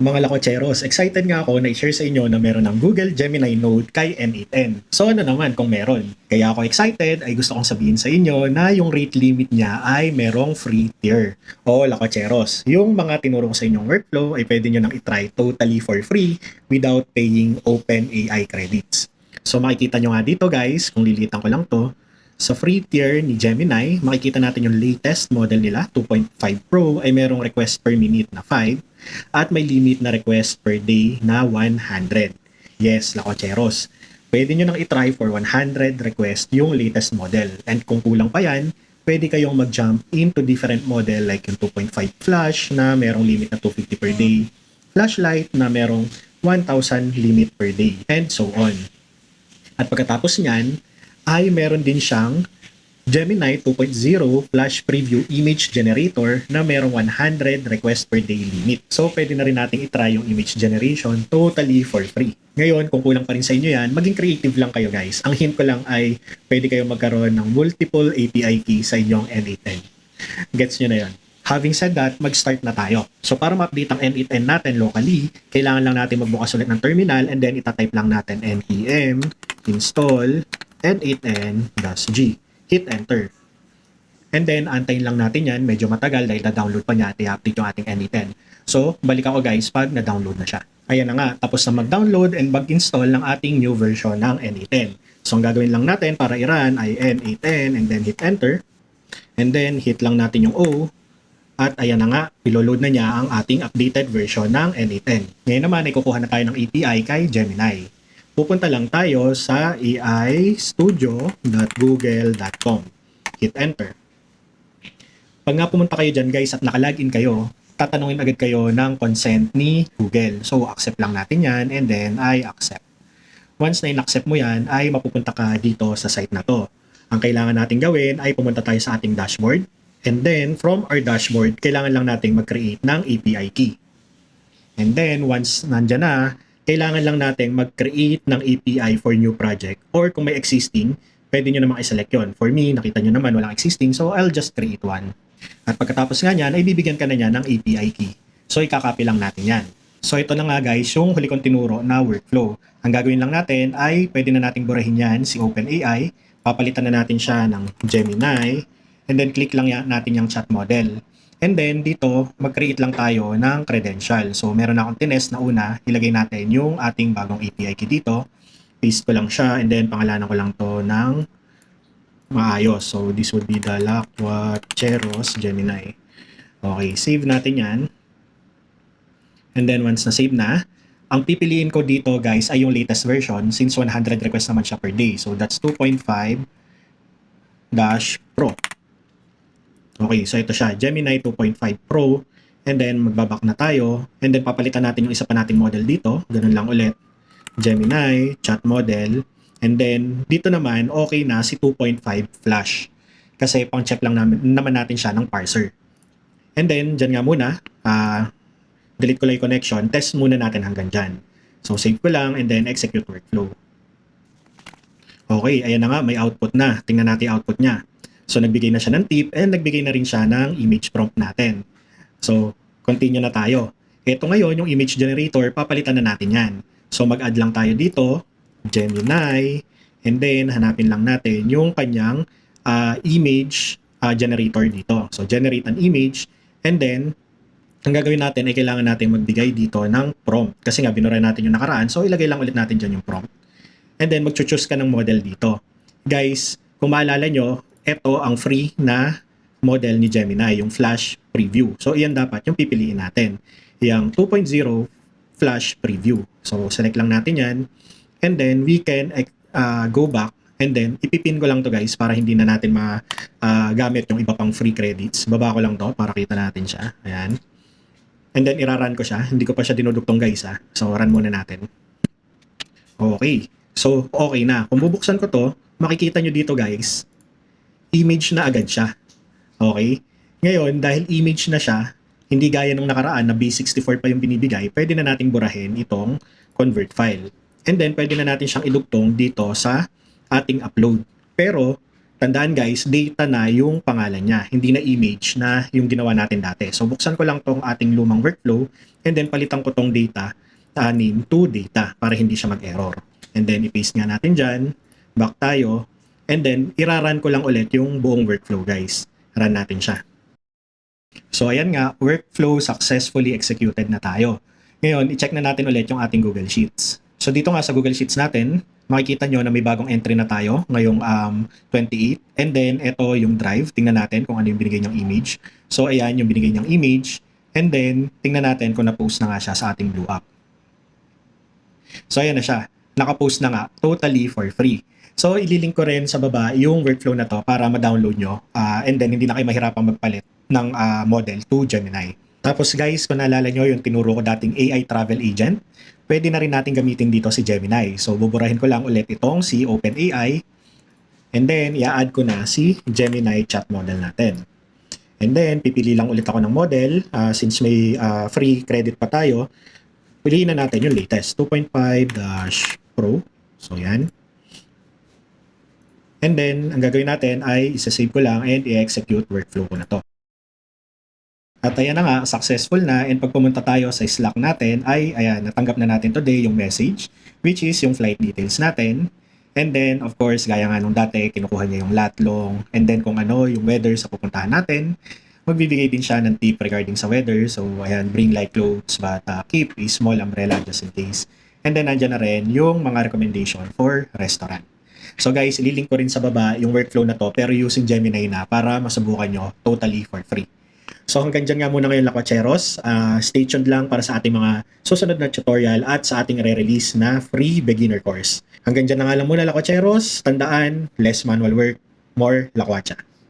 Mga lakotseros, excited nga ako na i-share sa inyo na meron ng Google Gemini Note kay N8N. So ano naman kung meron? Kaya ako excited ay gusto kong sabihin sa inyo na yung rate limit niya ay merong free tier. O lakotseros, yung mga tinuro ko sa inyong workflow ay pwede nyo nang itry totally for free without paying OpenAI credits. So makikita nyo nga dito guys, kung lilitan ko lang to, sa free tier ni Gemini, makikita natin yung latest model nila, 2.5 Pro, ay merong request per minute na 5 at may limit na request per day na 100. Yes, lakotseros. Pwede nyo nang itry for 100 request yung latest model. And kung kulang pa yan, pwede kayong mag-jump into different model like yung 2.5 flash na merong limit na 250 per day, flashlight na merong 1,000 limit per day, and so on. At pagkatapos niyan, ay meron din siyang Gemini 2.0 Flash Preview Image Generator na merong 100 request per day limit. So, pwede na rin nating itry yung image generation totally for free. Ngayon, kung kulang pa rin sa inyo yan, maging creative lang kayo guys. Ang hint ko lang ay pwede kayong magkaroon ng multiple API key sa inyong N8N. Gets nyo na yan? Having said that, mag-start na tayo. So, para ma-update ang N8N natin locally, kailangan lang natin magbukas ulit ng terminal and then itatype lang natin npm install n8n-g. Hit enter. And then, antayin lang natin yan. Medyo matagal dahil na-download pa niya at i-update yung ating N8N. So, balik ako guys pag na-download na siya. Ayan na nga, tapos na mag-download and mag-install ng ating new version ng N8N. So, ang gagawin lang natin para i-run ay N8N and then hit enter. And then, hit lang natin yung O. At ayan na nga, iloload na niya ang ating updated version ng N8N. Ngayon naman, ay kukuha na tayo ng API kay Gemini. Pupunta lang tayo sa aistudio.google.com. Hit enter. Pag nga pumunta kayo dyan guys at nakalagin kayo, tatanungin agad kayo ng consent ni Google. So, accept lang natin yan and then I accept. Once na in-accept mo yan, ay mapupunta ka dito sa site na to. Ang kailangan natin gawin ay pumunta tayo sa ating dashboard. And then, from our dashboard, kailangan lang natin mag-create ng API key. And then, once nandyan na, kailangan lang natin mag-create ng API for new project. Or kung may existing, pwede nyo namang i-select yun. For me, nakita nyo naman walang existing, so I'll just create one. At pagkatapos nga niyan, ay bibigyan ka na niya ng API key. So, ikakopy lang natin yan. So, ito na nga guys, yung huli kong tinuro na workflow. Ang gagawin lang natin ay pwede na nating burahin yan si OpenAI. Papalitan na natin siya ng Gemini. And then, click lang natin yung chat model. And then, dito, mag-create lang tayo ng credential. So, meron na akong tinest na una. Ilagay natin yung ating bagong API key dito. Paste ko lang siya. And then, pangalanan ko lang to ng maayos. So, this would be the Lakwacheros Gemini. Okay, save natin yan. And then, once na-save na, ang pipiliin ko dito, guys, ay yung latest version since 100 requests naman siya per day. So, that's 2.5-Pro. Okay, so ito siya, Gemini 2.5 Pro. And then, magbabak na tayo. And then, papalitan natin yung isa pa nating model dito. Ganun lang ulit. Gemini, chat model. And then, dito naman, okay na si 2.5 Flash. Kasi pang-check lang naman natin siya ng parser. And then, dyan nga muna, delete ko lang yung connection. Test muna natin hanggang dyan. So, save ko lang and then execute workflow. Okay, ayan na nga, may output na. Tingnan natin yung output niya. So, nagbigay na siya ng tip and nagbigay na rin siya ng image prompt natin. So, continue na tayo. Ito ngayon, yung image generator, papalitan na natin yan. So, mag-add lang tayo dito, Gemini, and then hanapin lang natin yung kanyang image generator dito. So, generate an image, and then, ang gagawin natin ay kailangan natin magbigay dito ng prompt. Kasi nga, binura natin yung nakaraan, so ilagay lang ulit natin dyan yung prompt. And then, mag-choose ka ng model dito. Guys, kung maalala nyo, ito ang free na model ni Gemini, yung Flash Preview. So, iyan dapat yung pipiliin natin. Yung 2.0 Flash Preview. So, select lang natin yan. And then, we can go back. And then, ipipin ko lang to guys para hindi na natin magamit yung iba pang free credits. Baba ko lang to para kita natin siya. Ayan. And then, iraran ko siya. Hindi ko pa siya dinudugtong guys ha. So, run muna natin. Okay. So, okay na. Kung bubuksan ko to, makikita nyo dito guys, image na agad siya. Okay? Ngayon, dahil image na siya, hindi gaya nung nakaraan na base64 pa yung binibigay, pwede na nating burahin itong convert file. And then, pwede na natin siyang idugtong dito sa ating upload. Pero, Tandaan guys, data na yung pangalan niya, hindi na image na yung ginawa natin dati. So buksan ko lang tong ating lumang workflow and then palitan ko tong data name to data para hindi siya mag-error. And then i-paste nga natin dyan, back tayo, and then iraran ko lang ulit yung buong workflow guys. Run natin siya. So ayan nga, workflow successfully executed na tayo. Ngayon, i-check na natin ulit yung ating Google Sheets. So dito nga sa Google Sheets natin, makikita nyo na may bagong entry na tayo ngayong 28. And then, ito yung drive. Tingnan natin kung ano yung binigay niyang image. So, ayan yung binigay niyang image. And then, tingnan natin kung na-post na nga siya sa ating Blue App. So, ayan na siya. Naka-post na nga totally for free. So, ililink ko rin sa baba yung workflow na to para ma-download nyo. And then, hindi na kayo mahirapang magpalit ng model to Gemini. Tapos guys, kung naalala nyo yung tinuro ko dating AI Travel Agent, pwede na rin natin gamitin dito si Gemini. So, buburahin ko lang ulit itong si OpenAI. And then, i-add ko na si Gemini chat model natin. And then, pipili lang ulit ako ng model. Since may free credit pa tayo, piliin na natin yung latest, 2.5-Pro. So, yan. And then, ang gagawin natin ay isa-save ko lang and i-execute workflow ko na to. At ayan na nga, successful na, and pag pumunta tayo sa Slack natin ay ayan, natanggap na natin today yung message which is yung flight details natin. And then of course, gaya nga nung dati, kinukuha niya yung lat long and then kung ano yung weather sa pupuntahan natin. Magbibigay din siya ng tip regarding sa weather. So ayan, bring light clothes but keep a small umbrella just in case. And then nandyan na rin yung mga recommendation for restaurant. So guys, ililink ko rin sa baba yung workflow na to pero using Gemini na para masubukan nyo totally for free. So hanggang dyan nga muna ngayon lakwacheros. Stay tuned lang para sa ating mga susunod na tutorial at sa ating re-release na free beginner course. Hanggang dyan na nga lang muna lakwacheros. Tandaan, less manual work, more lakwacha.